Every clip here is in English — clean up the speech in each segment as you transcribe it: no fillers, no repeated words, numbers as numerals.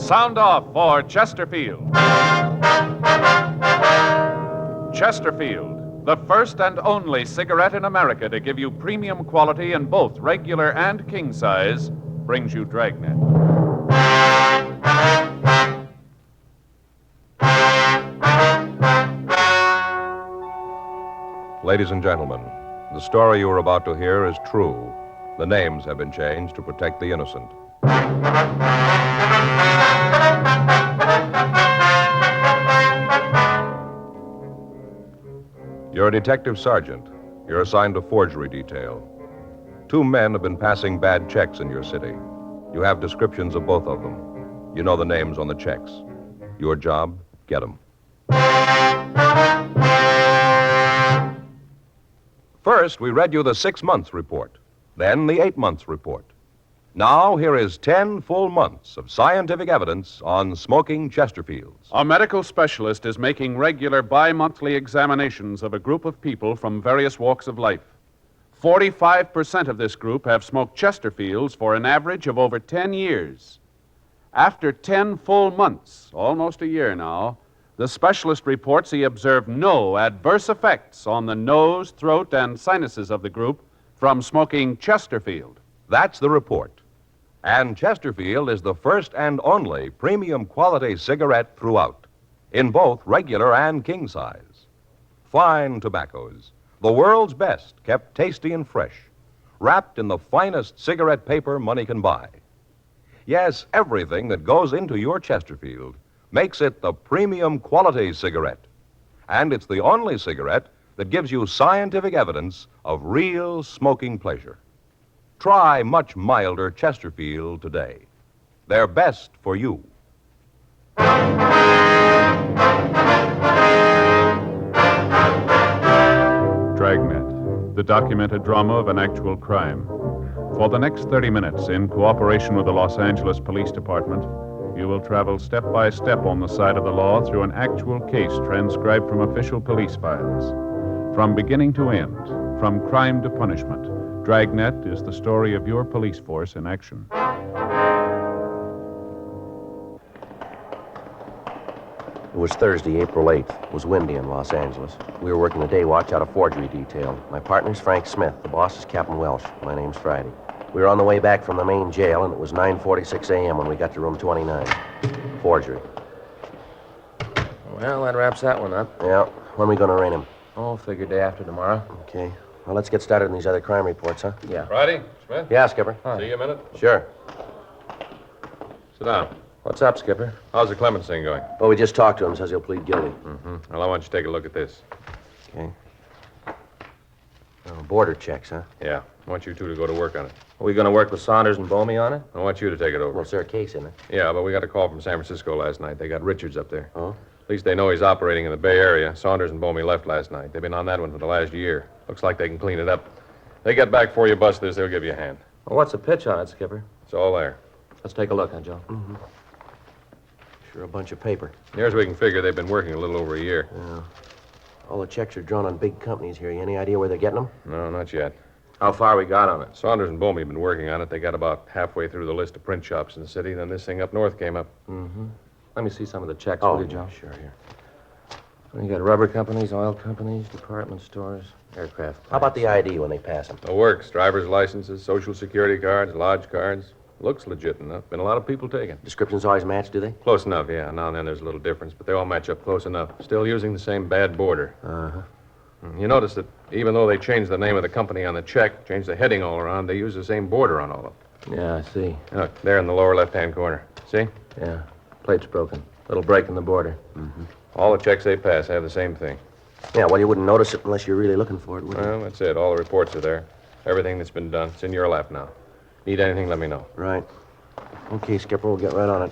Sound off for Chesterfield. Chesterfield, the first and only cigarette in America to give you premium quality in both regular and king size, brings you Dragnet. Ladies and gentlemen, the story you are about to hear is true. The names have been changed to protect the innocent. You're a detective sergeant. You're assigned to forgery detail. 2 men have been passing bad checks in your city. You have descriptions of both of them. You know the names on the checks. Your job, get them. First, we read you the 6 months report, then the 8 months report. Now, here is 10 full months of scientific evidence on smoking Chesterfields. A medical specialist is making regular bi-monthly examinations of a group of people from various walks of life. 45% of this group have smoked Chesterfields for an average of over 10 years. After 10 full months, almost a year now, the specialist reports he observed no adverse effects on the nose, throat, and sinuses of the group from smoking Chesterfield. That's the report. And Chesterfield is the first and only premium quality cigarette throughout, in both regular and king size. Fine tobaccos, the world's best, kept tasty and fresh, wrapped in the finest cigarette paper money can buy. Yes, everything that goes into your Chesterfield makes it the premium quality cigarette. And it's the only cigarette that gives you scientific evidence of real smoking pleasure. Try much milder Chesterfield today. They're best for you. Dragnet, the documented drama of an actual crime. For the next 30 minutes, in cooperation with the Los Angeles Police Department, you will travel step by step on the side of the law through an actual case transcribed from official police files. From beginning to end, from crime to punishment, Dragnet is the story of your police force in action. It was Thursday, April 8th. It was windy in Los Angeles. We were working the day watch out of forgery detail. My partner's Frank Smith. The boss is Captain Welsh. My name's Friday. We were on the way back from the main jail, and it was 9:46 a.m. when we got to room 29. Forgery. Well, that wraps that one up. Yeah. When are we going to arraign him? Oh, figure day after tomorrow. Okay. Well, let's get started on these other crime reports, huh? Yeah. Friday, Smith? Yeah, Skipper. Hi. See you a minute? Sure. Sit down. What's up, Skipper? How's the Clemens thing going? Well, we just talked to him. Says he'll plead guilty. Mm-hmm. Well, I want you to take a look at this. Okay. Oh, border checks, huh? Yeah. I want you two to go to work on it. Are we going to work with Saunders and Bomey on it? I want you to take it over. Well, is there a case in it? Yeah, but we got a call from San Francisco last night. They got Richards up there. Oh? At least they know he's operating in the Bay Area. Saunders and Bomey left last night. They've been on that one for the last year. Looks like they can clean it up. They get back before you bust this, they'll give you a hand. Well, what's the pitch on it, Skipper? It's all there. Let's take a look, huh, Joe? Mm-hmm. Sure, a bunch of paper. Near as we can figure, they've been working a little over a year. Yeah. All the checks are drawn on big companies here. You any idea where they're getting them? No, not yet. How far we got on it? Saunders and Bomey have been working on it. They got about halfway through the list of print shops in the city. Then this thing up north came up. Mm-hmm. Let me see some of the checks, Oh, will you, Joe? sure, here. You got rubber companies, oil companies, department stores, aircraft plants. How about the ID when they pass them? The works, driver's licenses, social security cards, lodge cards. Looks legit enough. Been a lot of people taken. Descriptions always match, do they? Close enough, yeah. Now and then there's a little difference, but they all match up close enough. Still using the same bad border. Uh-huh. You notice that even though they changed the name of the company on the check, changed the heading all around, they use the same border on all of them. Yeah, I see. Look, there in the lower left-hand corner. See? Yeah. Plate's broken. Little break in the border. Mm-hmm. All the checks they pass have the same thing. Yeah, well, you wouldn't notice it unless you're really looking for it, would you? Well, that's it. All the reports are there. Everything that's been done. It's in your lap now. Need anything, let me know. Right. Okay, Skipper, we'll get right on it.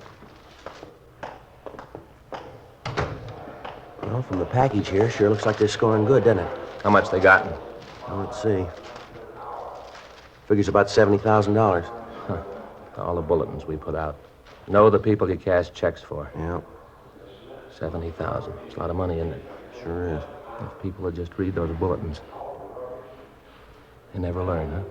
Well, from the package here, sure looks like they're scoring good, doesn't it? How much they gotten? Well, let's see. Figures about $70,000. Huh. All the bulletins we put out. Know the people you cash checks for. Yeah, 70,000. It's a lot of money, isn't it? sure is. If people would just read those bulletins. They never learn, huh?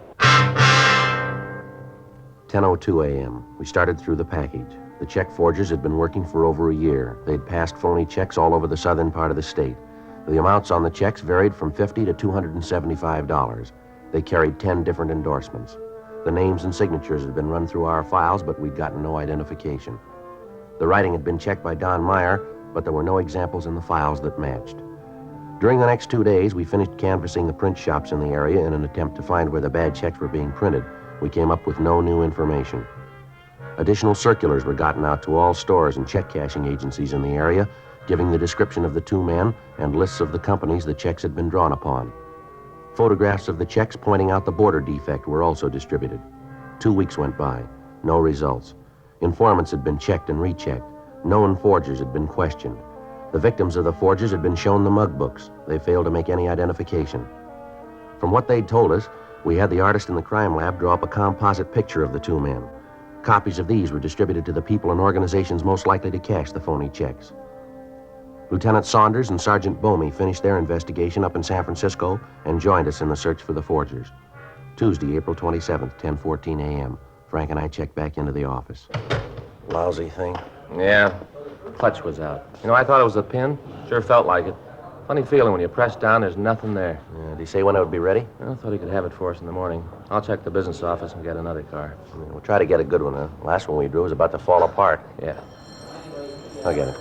10:02 a.m. We started through the package. The check forgers had been working for over a year. They'd passed phony checks all over the southern part of the state. The amounts on the checks varied from $50 to $275. They carried 10 different endorsements. The names and signatures had been run through our files, but we'd gotten no identification. The writing had been checked by Don Meyer, but there were no examples in the files that matched. During the next 2 days, we finished canvassing the print shops in the area in an attempt to find where the bad checks were being printed. We came up with no new information. Additional circulars were gotten out to all stores and check cashing agencies in the area, giving the description of the two men and lists of the companies the checks had been drawn upon. Photographs of the checks pointing out the border defect were also distributed. 2 weeks went by. No results. Informants had been checked and rechecked. Known forgers had been questioned. The victims of the forgers had been shown the mug books. They failed to make any identification. From what they'd told us, we had the artist in the crime lab draw up a composite picture of the two men. Copies of these were distributed to the people and organizations most likely to cash the phony checks. Lieutenant Saunders and Sergeant Bomey finished their investigation up in San Francisco and joined us in the search for the forgers. Tuesday, April 27th, 10:14 a.m. Frank and I checked back into the office. Lousy thing. Yeah. Clutch was out. I thought it was a pin. Sure felt like it. Funny feeling when you press down, there's nothing there. Did he say when it would be ready? I thought he could have it for us in the morning. I'll check the business office and get another car. We'll try to get a good one, huh? Last one we drew was about to fall apart. Yeah. I'll get it.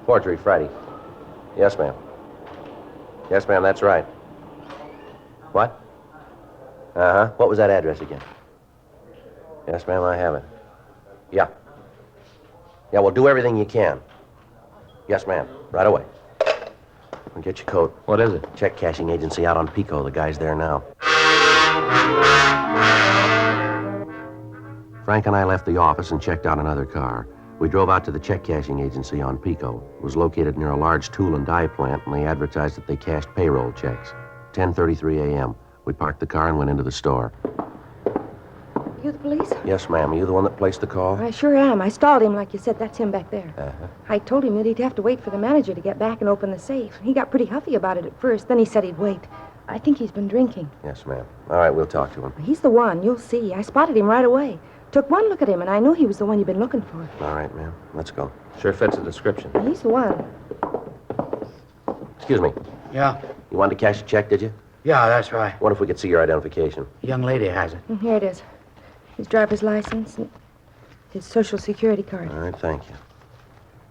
Forgery, Friday. Yes, ma'am. Yes, ma'am, that's right. What? Uh-huh. What was that address again? Yes, ma'am, I have it. Yeah. Yeah, well, do everything you can. Yes, ma'am. Right away. Well, get your coat. What is it? Check cashing agency out on Pico. The guy's there now. Frank and I left the office and checked out another car. We drove out to the check cashing agency on Pico. It was located near a large tool and die plant, and they advertised that they cashed payroll checks. 10:33 a.m. We parked the car and went into the store. You the police? Yes, ma'am. Are you the one that placed the call? I sure am. I stalled him like you said. That's him back there. Uh-huh. I told him that he'd have to wait for the manager to get back and open the safe. He got pretty huffy about it at first. Then he said he'd wait. I think he's been drinking. Yes, ma'am. All right, we'll talk to him. He's the one. You'll see. I spotted him right away. Took one look at him, and I knew he was the one you've been looking for. All right, ma'am. Let's go. Sure fits the description. He's the one. Excuse me. Yeah. You wanted to cash a check, did you? Yeah, that's right. What if we could see your identification? Young lady has it. And here it is. His driver's license and his Social Security card. All right, thank you.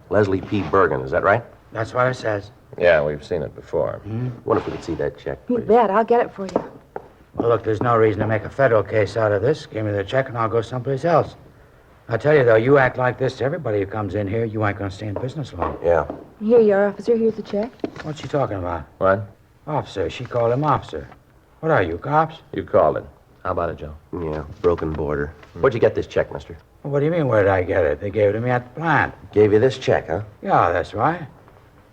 Leslie P. Bergen, is that right? That's what it says. Yeah, we've seen it before. What if we could see that check, You please? bet. I'll get it for you. Well, look, there's no reason to make a federal case out of this. Give me the check and I'll go someplace else. I tell you, though, you act like this to everybody who comes in here, you ain't going to stay in business long. Yeah. Here you are, officer. Here's the check. What's she talking about? What? Officer. She called him officer. What are you, cops? You called it. How about it, Joe? Yeah, broken border. Where'd you get this check, mister? Well, what do you mean, where did I get it? They gave it to me at the plant. Gave you this check, huh? Yeah, that's right.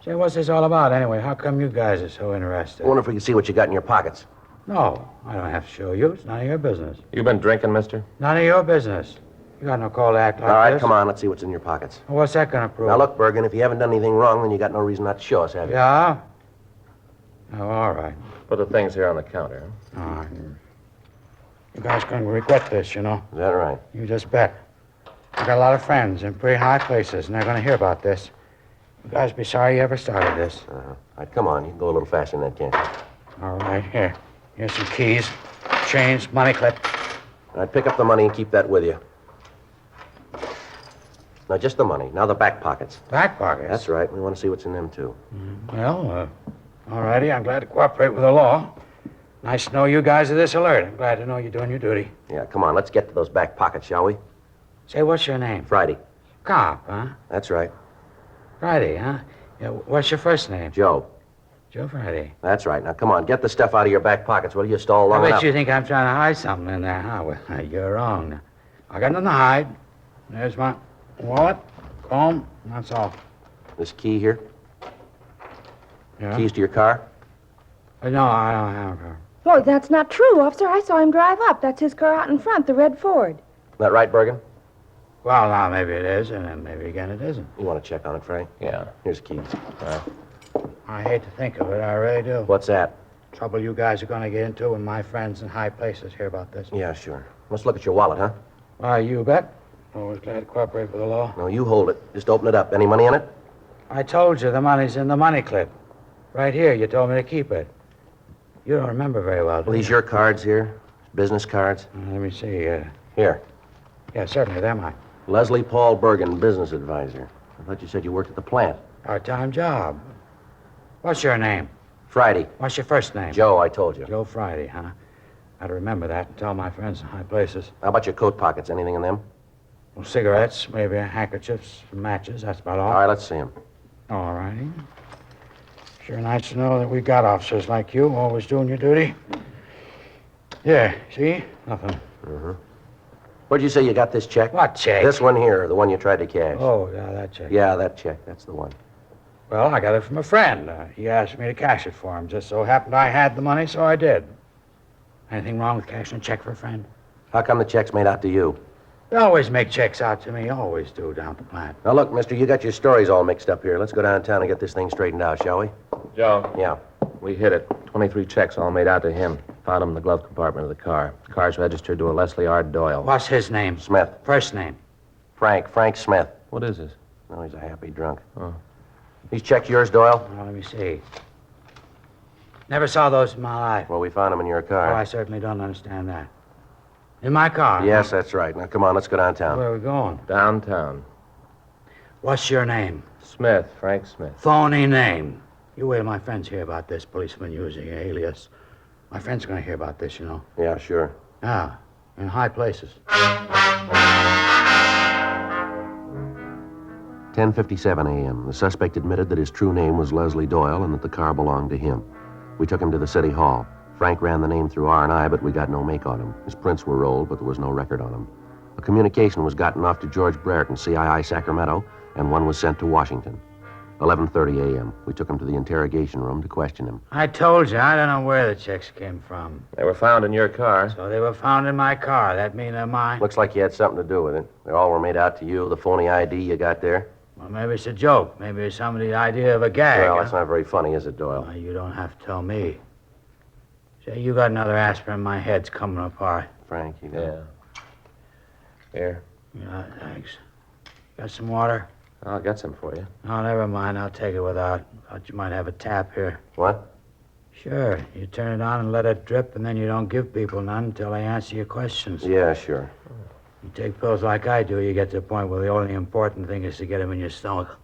Say, what's this all about anyway? How come you guys are so interested? I wonder if we could see what you got in your pockets. No, I don't have to show you. It's none of your business. You been drinking, mister? None of your business. You got no call to act like All right, this. come on, let's see what's in your pockets. Well, what's that going to prove? Now, look, Bergen, if you haven't done anything wrong, then you got no reason not to show us, have you? Yeah? Oh, all right. Put the things here on the counter. All right. You guys going to regret this, you know. Is that right? You just bet. I got a lot of friends in pretty high places, and they're going to hear about this. You guys be sorry you ever started this. All right, come on. You can go a little faster than that, can't you? All right, here. Here's some keys, change, money clip. All right, pick up the money and keep that with you. Now, just the money. Now the back pockets. Back pockets. That's right. We want to see what's in them, too. Well, all righty. I'm glad to cooperate with the law. Nice to know you guys are this alert. I'm glad to know you're doing your duty. Yeah, come on. Let's get to those back pockets, shall we? Say, what's your name? Friday. Cop, huh? That's right. Friday, huh? Yeah, what's your first name? Joe. Joe Friday. That's right. Now, come on. Get the stuff out of your back pockets. Will you stall I long bet enough? you think I'm trying to hide something in there, huh? Well, you're wrong. I got nothing to hide. There's my wallet, comb, and that's all. This key here? Yeah? Keys to your car? No, I don't have a car. Oh, that's not true, officer. I saw him drive up. That's his car out in front, the red Ford. That right, Bergen? Well, now, maybe it is, and then maybe again it isn't. You want to check on it, Frank? Yeah. Here's the keys. I hate to think of it, I really do. What's that? Trouble you guys are going to get into when my friends in high places hear about this. Yeah, sure. Let's look at your wallet, huh? Why, you bet. Always glad to cooperate with the law. No, you hold it. Just open it up. Any money in it? I told you the money's in the money clip. Right here, you told me to keep it. You don't remember very well, do Well, these your cards here? Business cards? Let me see. Here. Yeah, certainly, they're mine. Leslie Paul Bergen, business advisor. I thought you said you worked at the plant. Part-time job. What's your name? Friday. What's your first name? Joe, I told you. Joe Friday, huh? I'd remember that and tell my friends in high places. How about your coat pockets? Anything in them? Well, cigarettes, maybe handkerchiefs, matches, that's about all. All right, let's see them. All righty. Sure nice to know that we got officers like you, always doing your duty. Yeah, see? Nothing. Where'd you say you got this check? What check? This one here, the one you tried to cash. Oh, yeah, that check. Yeah, that check. That's the one. Well, I got it from a friend. He asked me to cash it for him. Just so happened I had the money, so I did. Anything wrong with cashing a check for a friend? How come the check's made out to you? They always make checks out to me. Always do down at the plant. Now, look, mister, you got your stories all mixed up here. Let's go downtown and get this thing straightened out, shall we? Joe, Yeah. we hit it. 23 checks all made out to him. Found them in the glove compartment of the car. The car's registered to a Leslie R. Doyle. What's his name? Smith. First name. Frank Smith. What is this? No, he's a happy drunk. Oh. These checks yours, Doyle? Well, let me see. Never saw those in my life. Well, we found them in your Oh, car. I certainly don't understand that. In my car? Yes, that's right. Now, come on, let's go downtown. Where are we going? Downtown. What's your name? Smith, Frank Smith. Phony name. You wait till my friends hear about this, policeman using your alias. My friends are going to hear about this, you know. Yeah, sure. Ah, in high places. 10:57 a.m. The suspect admitted that his true name was Leslie Doyle and that the car belonged to him. We took him to the city hall. Frank ran the name through R&I, but we got no make on him. His prints were rolled, but there was no record on him. A communication was gotten off to George Brereton, CII Sacramento, and one was sent to Washington. 11:30 a.m. We took him to the interrogation room to question him. I told you, I don't know where the checks came from. They were found in your car. So they were found in my car. That mean they're mine? Looks like you had something to do with it. They all were made out to you, the phony ID you got there. Well, maybe it's a joke. Maybe it's somebody's idea of a gag. Well, huh? that's not very funny, is it, Doyle? Well, you don't have to tell me. Say, you got another aspirin, my head's coming apart. Frank, you know. Yeah. Here. Yeah, thanks. Got some water? I'll get some for you. No, never mind. I'll take it without. Thought you might have a tap here. What? Sure. You turn it on and let it drip, and then you don't give people none until they answer your questions. Yeah, sure. You take pills like I do, you get to the point where the only important thing is to get them in your stomach.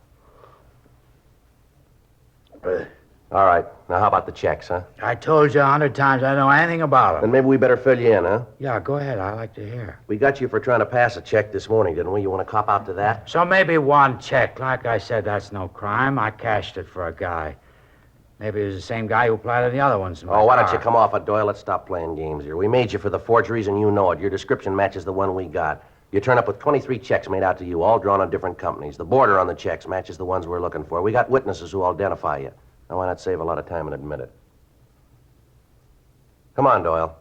All right. Now, how about the checks, huh? I told you 100 times I don't know anything about them. Then maybe we better fill you in, huh? Yeah, go ahead. I like to hear. We got you for trying to pass a check this morning, didn't we? You want to cop out to that? So maybe one check. Like I said, that's no crime. I cashed it for a guy. Maybe it was the same guy who planted the other ones in my Oh, why don't car. you come off it, Doyle? Let's stop playing games here. We made you for the forgeries, and you know it. Your description matches the one we got. You turn up with 23 checks made out to you, all drawn on different companies. The border on the checks matches the ones we're looking for. We got witnesses who identify you. Now, why not save a lot of time and admit it? Come on, Doyle.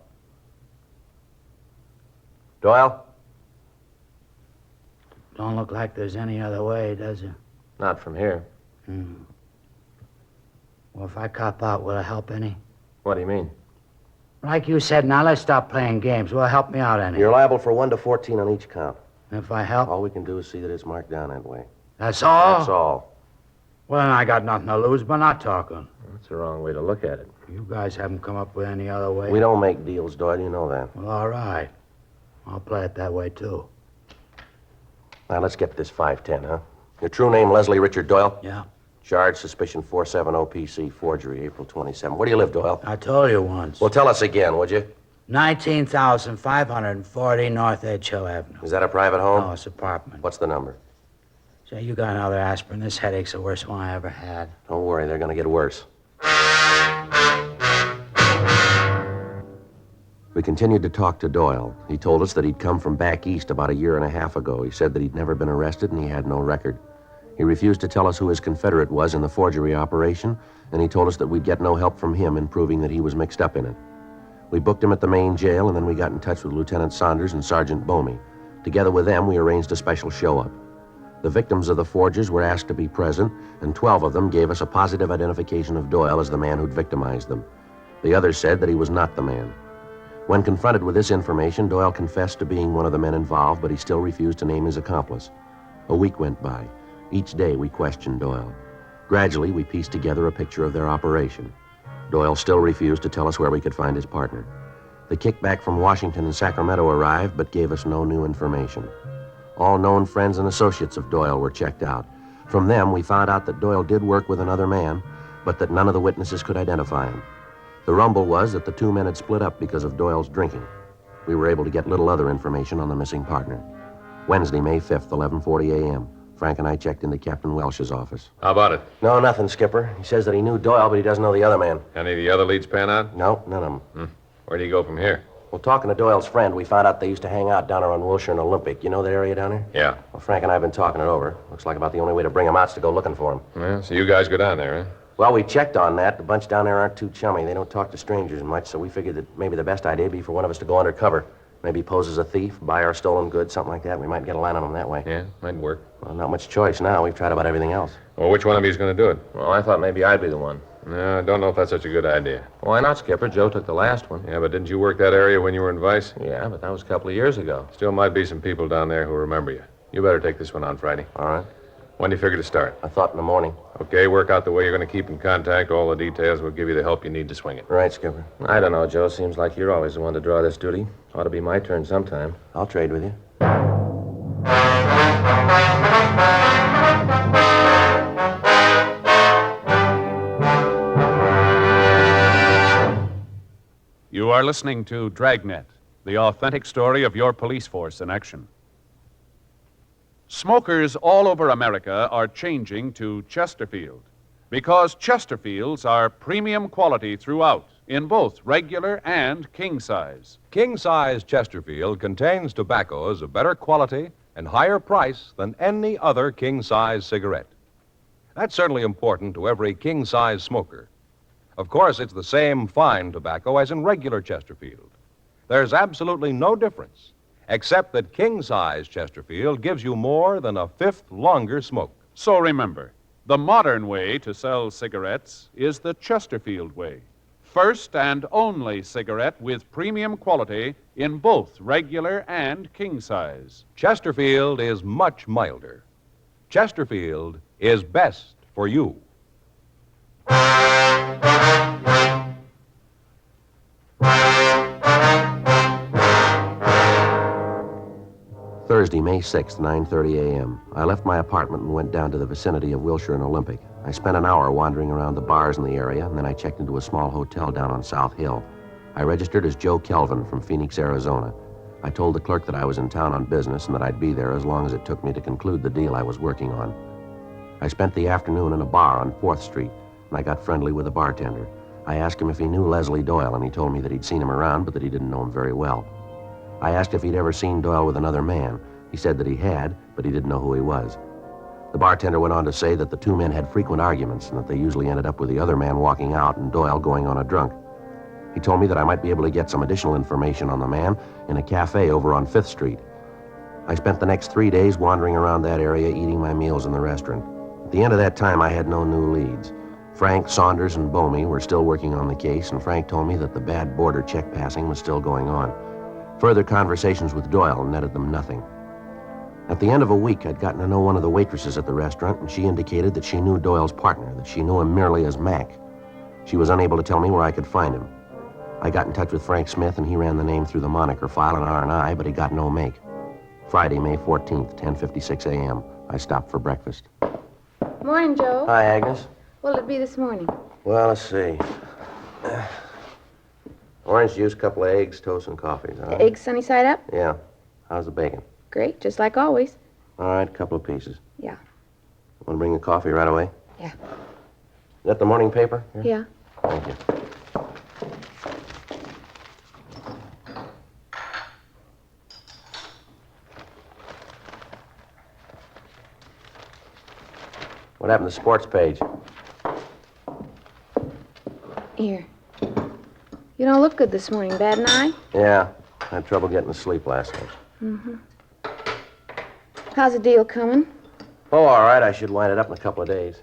Doyle? Don't look like there's any other way, does it? Not from here. Well, if I cop out, will it help any? What do you mean? Like you said, now let's stop playing games. Will it help me out any? You're liable for 1 to 14 on each count. If I help? All we can do is see that it's marked down that way. That's all? That's all. Well, then I got nothing to lose by not talking. That's the wrong way to look at it. You guys haven't come up with any other way? We don't make deals, Doyle. You know that. Well, all right. I'll play it that way, too. Now, let's get this 510, huh? Your true name, Leslie Richard Doyle? Yeah? Charge, suspicion 470 PC, forgery, April 27. Where do you live, Doyle? I told you once. Well, tell us again, would you? 19,540 North Edge Hill Avenue. Is that a private home? Oh, it's apartment. What's the number? Say, you got another aspirin. This headache's the worst one I ever had. Don't worry, they're going to get worse. We continued to talk to Doyle. He told us that he'd come from back east about a year and a half ago. He said that he'd never been arrested and he had no record. He refused to tell us who his confederate was in the forgery operation, and he told us that we'd get no help from him in proving that he was mixed up in it. We booked him at the main jail, and then we got in touch with Lieutenant Saunders and Sergeant Bomey. Together with them, we arranged a special show-up. The victims of the forgers were asked to be present, and 12 of them gave us a positive identification of Doyle as the man who'd victimized them. The others said that he was not the man. When confronted with this information, Doyle confessed to being one of the men involved, but he still refused to name his accomplice. A week went by. Each day we questioned Doyle. Gradually, we pieced together a picture of their operation. Doyle still refused to tell us where we could find his partner. The kickback from Washington and Sacramento arrived, but gave us no new information. All known friends and associates of Doyle were checked out. From them, we found out that Doyle did work with another man, but that none of the witnesses could identify him. The rumble was that the two men had split up because of Doyle's drinking. We were able to get little other information on the missing partner. Wednesday, May 5th, 11:40 a.m. Frank and I checked into Captain Welsh's office. How about it? No, nothing, Skipper. He says that he knew Doyle, but he doesn't know the other man. Any of the other leads pan out? No, none of them. Where do you go from here? Well, talking to Doyle's friend, we found out they used to hang out down there on Wilshire and Olympic. You know that area down there? Yeah. Well, Frank and I have been talking it over. Looks like about the only way to bring him out is to go looking for him. Well, so you guys go down there, huh? Well, we checked on that. The bunch down there aren't too chummy. They don't talk to strangers much, so we figured that maybe the best idea would be for one of us to go undercover. Maybe pose as a thief, buy our stolen goods, something like that. We might get a line on them that way. Yeah, might work. Well, not much choice now. We've tried about everything else. Well, which one of you is going to do it? Well, I thought maybe I'd be the one. No, I don't know if that's such a good idea. Why not, Skipper? Joe took the last one. Yeah, but didn't you work that area when you were in Vice? Yeah, but that was a couple of years ago. Still might be some people down there who remember you. You better take this one on Friday. All right. When do you figure to start? I thought in the morning. Okay, work out the way you're going to keep in contact. All the details will give you the help you need to swing it. Right, Skipper. I don't know, Joe. Seems like you're always the one to draw this duty. Ought to be my turn sometime. I'll trade with you. You are listening to Dragnet, the authentic story of your police force in action. Smokers all over America are changing to Chesterfield because Chesterfields are premium quality throughout in both regular and king size. King-size Chesterfield contains tobaccos of better quality and higher price than any other king-size cigarette. That's certainly important to every king-size smoker. Of course, it's the same fine tobacco as in regular Chesterfield. There's absolutely no difference, except that king-size Chesterfield gives you more than a fifth longer smoke. So remember, the modern way to sell cigarettes is the Chesterfield way. First and only cigarette with premium quality in both regular and king size. Chesterfield is much milder. Chesterfield is best for you. Thursday, May 6th, 9:30 a.m. I left my apartment and went down to the vicinity of Wilshire and Olympic. I spent an hour wandering around the bars in the area, and then I checked into a small hotel down on South Hill. I registered as Joe Kelvin from Phoenix, Arizona. I told the clerk that I was in town on business and that I'd be there as long as it took me to conclude the deal I was working on. I spent the afternoon in a bar on 4th Street, and I got friendly with the bartender. I asked him if he knew Leslie Doyle, and he told me that he'd seen him around, but that he didn't know him very well. I asked if he'd ever seen Doyle with another man. He said that he had, but he didn't know who he was. The bartender went on to say that the two men had frequent arguments and that they usually ended up with the other man walking out and Doyle going on a drunk. He told me that I might be able to get some additional information on the man in a cafe over on 5th Street. I spent the next 3 days wandering around that area, eating my meals in the restaurant. At the end of that time, I had no new leads. Frank, Saunders, and Bomey were still working on the case, and Frank told me that the bad border check passing was still going on. Further conversations with Doyle netted them nothing. At the end of a week, I'd gotten to know one of the waitresses at the restaurant, and she indicated that she knew Doyle's partner, that she knew him merely as Mac. She was unable to tell me where I could find him. I got in touch with Frank Smith, and he ran the name through the moniker file in R&I, but he got no make. Friday, May 14th, 10:56 a.m. I stopped for breakfast. Morning, Joe. Hi, Agnes. What'll it be this morning? Well, let's see. Orange juice, couple of eggs, toast, and coffee. All right? Eggs sunny side up? Yeah. How's the bacon? Great, just like always. All right, a couple of pieces. Yeah. Want to bring the coffee right away? Yeah. Is that the morning paper? Here? Yeah. Thank you. What happened to the sports page? Here. You don't look good this morning. Bad night? Yeah. I had trouble getting to sleep last night. Mm-hmm. How's the deal coming? Oh, all right. I should wind it up in a couple of days.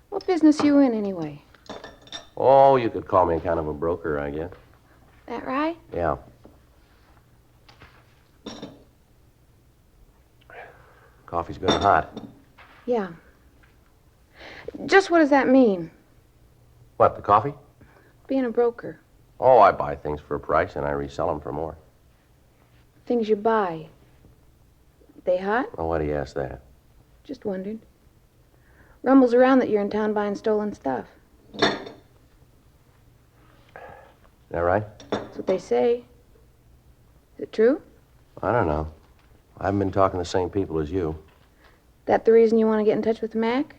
What business you in, anyway? Oh, you could call me kind of a broker, I guess. That right? Yeah. Coffee's good and hot. Yeah. Just what does that mean, What, the coffee? being a broker? Oh, I buy things for a price and I resell them for more. Things you buy. They hot? Well, why do you ask that? Just wondered. Rumbles around that you're in town buying stolen stuff. Is that right? That's what they say. Is it true? I don't know. I haven't been talking to the same people as you. That the reason you want to get in touch with Mac?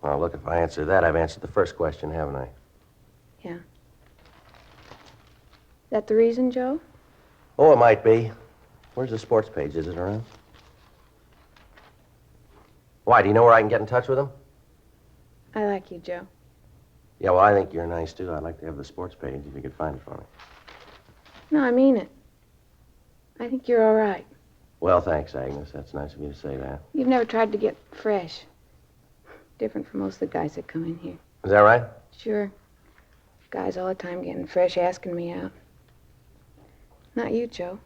Well, look, if I answer that, I've answered the first question, haven't I? Yeah. That the reason, Joe? Oh, it might be. Where's the sports page? Is it around? Why, do you know where I can get in touch with him? I like you, Joe. Yeah, well, I think you're nice, too. I'd like to have the sports page if you could find it for me. No, I mean it. I think you're all right. Well, thanks, Agnes. That's nice of you to say that. You've never tried to get fresh. Different from most of the guys that come in here. Is that right? Sure. Guys all the time getting fresh, asking me out. Not you, Joe.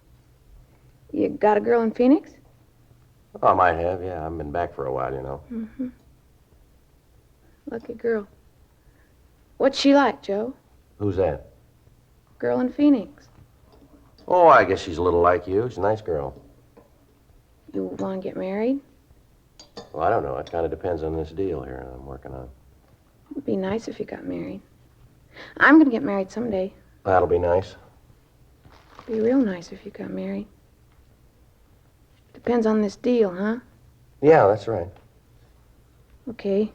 You got a girl in Phoenix? Oh, I might have, yeah. I haven't been back for a while, you know. Mm-hmm. Lucky girl. What's she like, Joe? Who's that? Girl in Phoenix. Oh, I guess she's a little like you. She's a nice girl. You want to get married? Well, I don't know. It kind of depends on this deal here I'm working on. It'd be nice if you got married. I'm going to get married someday. That'll be nice. It'd be real nice if you got married. Depends on this deal, huh? Yeah, that's right. Okay.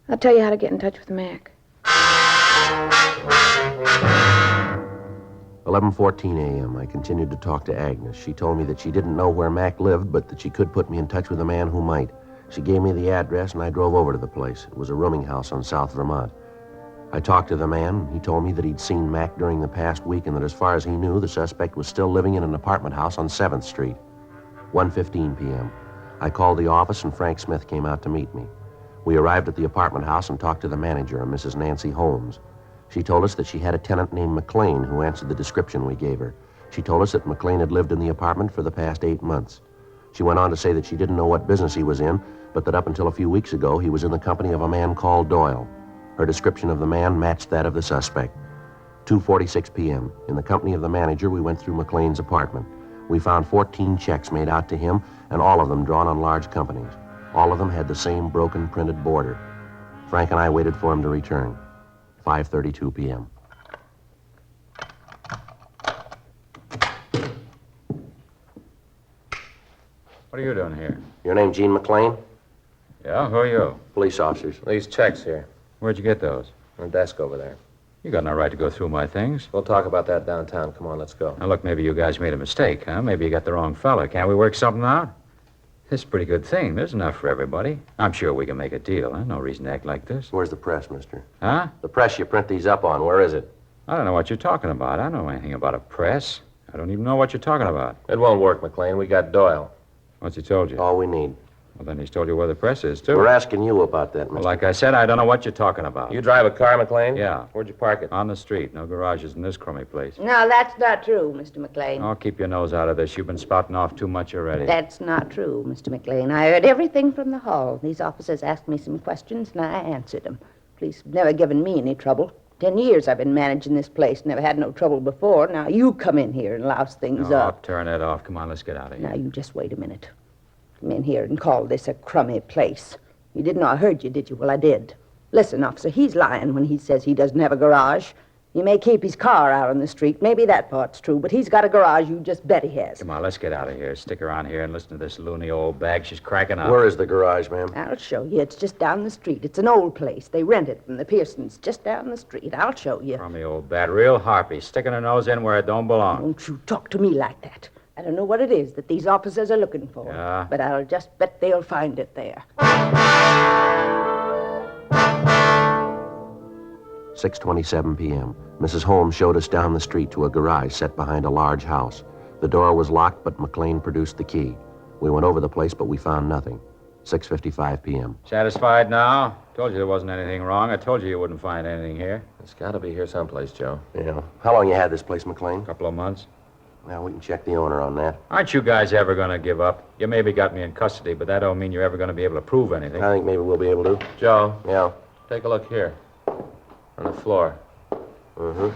I'll tell you how to get in touch with Mac. 11:14 a.m. I continued to talk to Agnes. She told me that she didn't know where Mac lived, but that she could put me in touch with a man who might. She gave me the address, and I drove over to the place. It was a rooming house on South Vermont. I talked to the man. He told me that he'd seen Mac during the past week and that as far as he knew, the suspect was still living in an apartment house on 7th Street. 1:15 p.m. I called the office, and Frank Smith came out to meet me. We arrived at the apartment house and talked to the manager, a Mrs. Nancy Holmes. She told us that she had a tenant named McLean who answered the description we gave her. She told us that McLean had lived in the apartment for the past 8 months. She went on to say that she didn't know what business he was in, but that up until a few weeks ago, he was in the company of a man called Doyle. Her description of the man matched that of the suspect. 2:46 p.m. In the company of the manager, we went through McLean's apartment. We found 14 checks made out to him, and all of them drawn on large companies. All of them had the same broken printed border. Frank and I waited for him to return. 5:32 p.m. What are you doing here? Your name Gene McLean? Yeah, who are you? Police officers. These checks here. Where'd you get those? On the desk over there. You got no right to go through my things. We'll talk about that downtown. Come on, let's go. Now, look, maybe you guys made a mistake, huh? Maybe you got the wrong fella. Can't we work something out? This is a pretty good thing. There's enough for everybody. I'm sure we can make a deal, huh? No reason to act like this. Where's the press, mister? Huh? The press you print these up on, where is it? I don't know what you're talking about. I don't know anything about a press. I don't even know what you're talking about. It won't work, McLean. We got Doyle. What's he told you? All we need. Well, then he's told you where the press is, too. We're asking you about that, mister. Well, like I said, I don't know what you're talking about. You drive a car, McLean? Yeah. Where'd you park it? On the street. No garages in this crummy place. No, that's not true, Mr. McLean. Oh, keep your nose out of this. You've been spouting off too much already. That's not true, Mr. McLean. I heard everything from the hall. These officers asked me some questions, and I answered them. Police have never given me any trouble. 10 years I've been managing this place. Never had no trouble before. Now you come in here and louse things Oh, up. turn it off. Come on, let's get out of here. Now, you just wait a minute. Come in here and call this a crummy place. You didn't know I heard you, did you? Well, I did. Listen, officer, he's lying when he says he doesn't have a garage. He may keep his car out on the street. Maybe that part's true, but he's got a garage. You just bet he has. Come on, let's get out of here. Stick around here and listen to this loony old bag. She's cracking up. Where is the garage, ma'am? I'll show you. It's just down the street. It's an old place. They rent it from the Pearsons, just down the street. I'll show you. Crummy old bat. Real harpy. Sticking her nose in where it don't belong. Don't you talk to me like that. I don't know what it is that these officers are looking for. Yeah? But I'll just bet they'll find it there. 6:27 p.m. Mrs. Holmes showed us down the street to a garage set behind a large house. The door was locked, but McLean produced the key. We went over the place, but we found nothing. 6:55 p.m. Satisfied now? Told you there wasn't anything wrong. I told you you wouldn't find anything here. It's got to be here someplace, Joe. Yeah. How long you had this place, McLean? A couple of months. Well, we can check the owner on that. Aren't you guys ever going to give up? You maybe got me in custody, but that don't mean you're ever going to be able to prove anything. I think maybe we'll be able to. Joe, Yeah. take a look here. On the floor. Mm-hmm.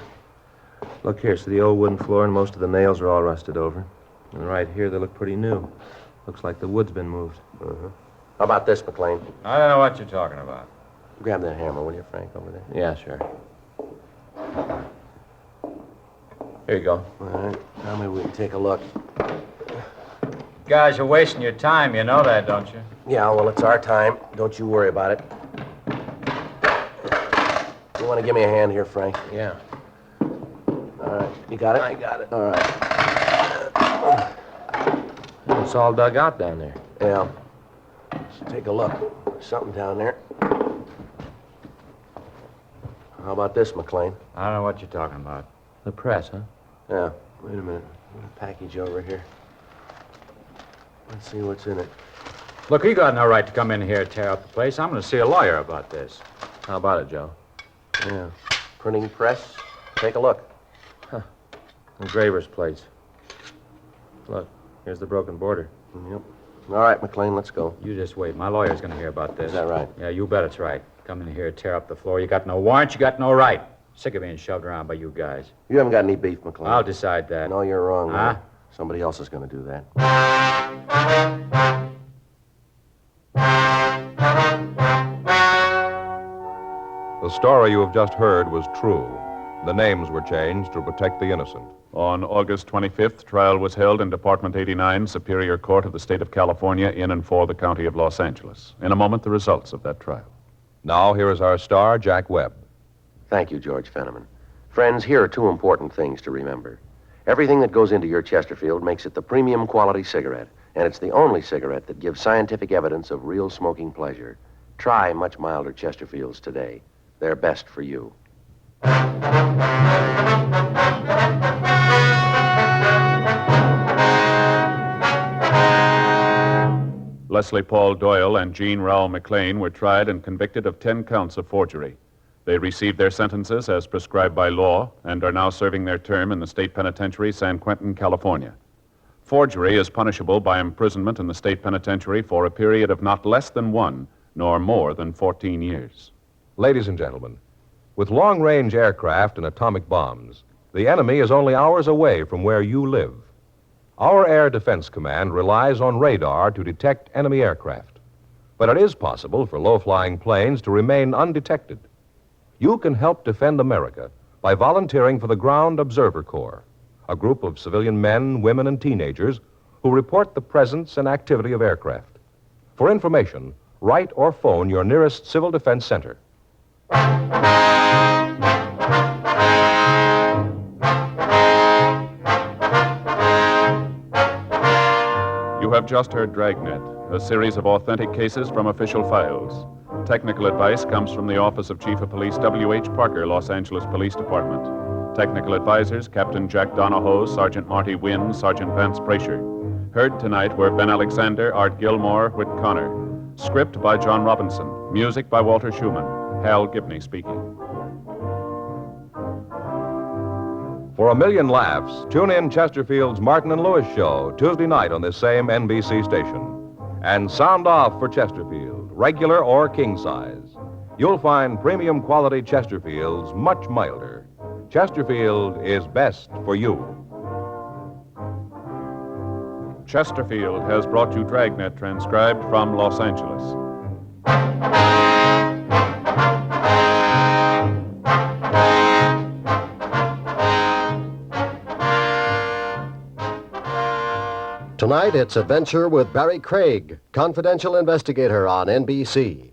Look here, see the old wooden floor, and most of the nails are all rusted over. And right here, they look pretty new. Looks like the wood's been moved. Mm-hmm. How about this, McLean? I don't know what you're talking about. Grab that hammer, will you, Frank, over there? Yeah, sure. Here you go. All right. Now maybe we can take a look. Guys, you're wasting your time. You know that, don't you? Yeah, well, it's our time. Don't you worry about it. You want to give me a hand here, Frank? Yeah. All right. You got it? I got it. All right. It's all dug out down there. Yeah. Let's take a look. There's something down there. How about this, McLean? I don't know what you're talking about. The press, huh? Yeah. Wait a minute. Package over here. Let's see what's in it. Look, you got no right to come in here and tear up the place. I'm going to see a lawyer about this. How about it, Joe? Yeah. Printing press. Take a look. Engraver's plates. Look, here's the broken border. Yep. All right, McLean, let's go. You just wait. My lawyer's going to hear about this. Is that right? Yeah, you bet it's right. Come in here, tear up the floor. You got no warrant, you got no right. Sick of being shoved around by you guys. You haven't got any beef, McLean. I'll decide that. No, you're wrong. Huh? Man. Somebody else is going to do that. The story you have just heard was true. The names were changed to protect the innocent. On August 25th, trial was held in Department 89, Superior Court of the State of California, in and for the County of Los Angeles. In a moment, the results of that trial. Now, here is our star, Jack Webb. Thank you, George Fenneman. Friends, here are two important things to remember. Everything that goes into your Chesterfield makes it the premium quality cigarette, and it's the only cigarette that gives scientific evidence of real smoking pleasure. Try much milder Chesterfields today. They're best for you. Leslie Paul Doyle and Jean Rowell McLean were tried and convicted of 10 counts of forgery. They received their sentences as prescribed by law and are now serving their term in the state penitentiary, San Quentin, California. Forgery is punishable by imprisonment in the state penitentiary for a period of not less than 1 nor more than 14 years. Ladies and gentlemen, with long-range aircraft and atomic bombs, the enemy is only hours away from where you live. Our Air Defense Command relies on radar to detect enemy aircraft. But it is possible for low-flying planes to remain undetected. You can help defend America by volunteering for the Ground Observer Corps, a group of civilian men, women, and teenagers who report the presence and activity of aircraft. For information, write or phone your nearest Civil Defense Center. You have just heard Dragnet, a series of authentic cases from official files. Technical advice comes from the Office of Chief of Police W.H. Parker, Los Angeles Police Department. Technical advisors, Captain Jack Donahoe, Sergeant Marty Wynn, Sergeant Vance Brasher. Heard tonight were Ben Alexander, Art Gilmore, Whit Connor. Script by John Robinson. Music by Walter Schumann. Hal Gibney speaking. For a million laughs, tune in Chesterfield's Martin and Lewis show Tuesday night on this same NBC station. And sound off for Chesterfield, regular or king size. You'll find premium quality Chesterfields much milder. Chesterfield is best for you. Chesterfield has brought you Dragnet, transcribed from Los Angeles. Tonight, it's Adventure with Barry Craig, confidential investigator on NBC.